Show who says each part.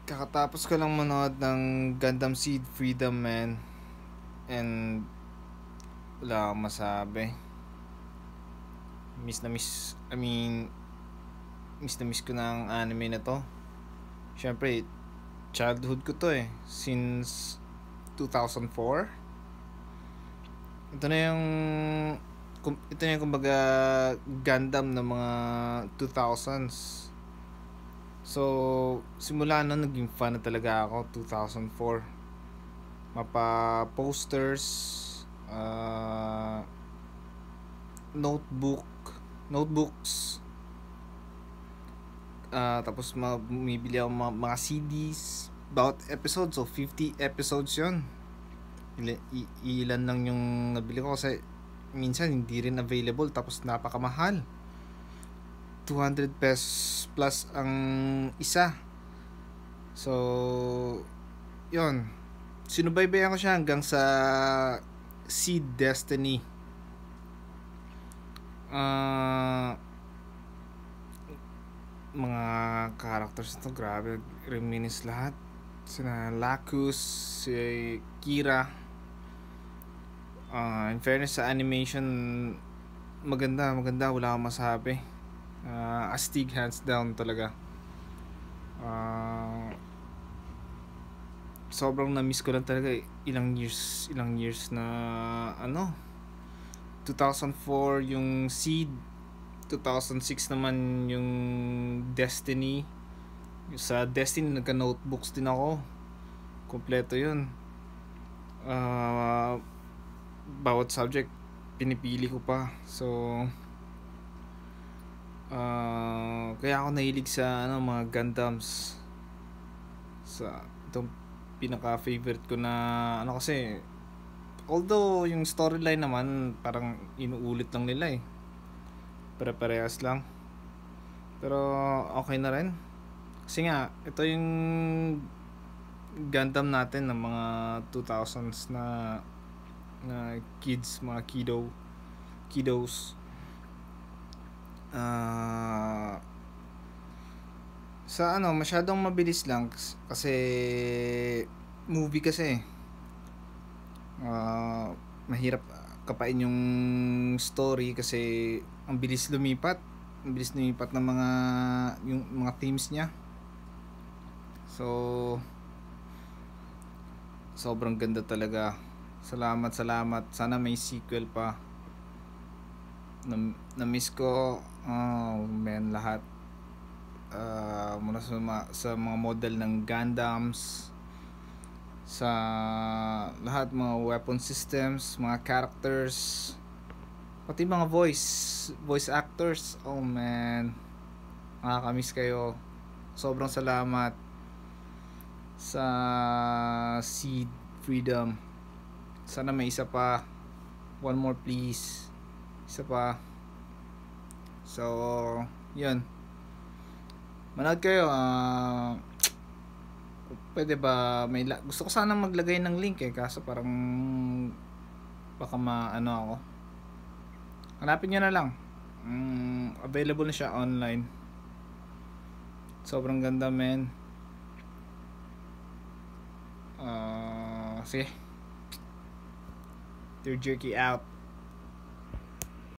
Speaker 1: Kakatapos ko lang manood ng Gundam Seed Freedom, man. And wala akong masabi. Miss na miss, I mean, miss na miss ko na ang anime na to. Siyempre, childhood ko to eh. Since 2004. Ito na yung ito na yung kumbaga Gundam ng mga 2000s. So, simula na naging fan na talaga ako 2004. Mapa posters, notebooks, tapos bumibili ako mga CDs, bawat episode, so 50 episodes yun. Ilan lang yung nabili ko kasi minsan hindi rin available, tapos napakamahal, 200 pesos plus ang isa. So yun, sinubaybayan ko siya hanggang sa Seed Destiny. Mga characters to, grabe, reminis lahat. Sina Lacus, si Kira. In fairness sa animation, maganda, wala akong masabi. Astig, hands down talaga. Sobrang na-miss ko lang talaga. Ilang years na 2004 yung Seed, 2006 naman yung Destiny. Sa Destiny nagka-notebooks din ako, kompleto yun. Bawat subject pinipili ko pa. So kaya ako nahilig sa mga Gundams. Sa itong pinaka favorite ko na kasi, although yung storyline naman parang inuulit lang nila eh, pare-parehas lang, pero okay na rin kasi nga ito yung Gundam natin ng mga 2000s na kids, mga kiddos. Sa masyadong mabilis lang kasi movie kasi mahirap kapain yung story kasi ang bilis lumipat ng mga themes niya. So sobrang ganda talaga. Salamat, sana may sequel pa. Na-miss ko, man, lahat. Mula sa mga model ng Gundams, sa lahat, mga weapon systems, mga characters, pati mga voice actors. Oh man, nakakamiss kayo. Sobrang salamat sa Seed Freedom. Sana may isa pa, one more please, isa pa. So yun, manood kayo. Pwede ba gusto ko sana maglagay ng link kaso parang baka ako. Hanapin nyo na lang. Available na siya online. Sobrang ganda, men. Sige, Third Jerky out.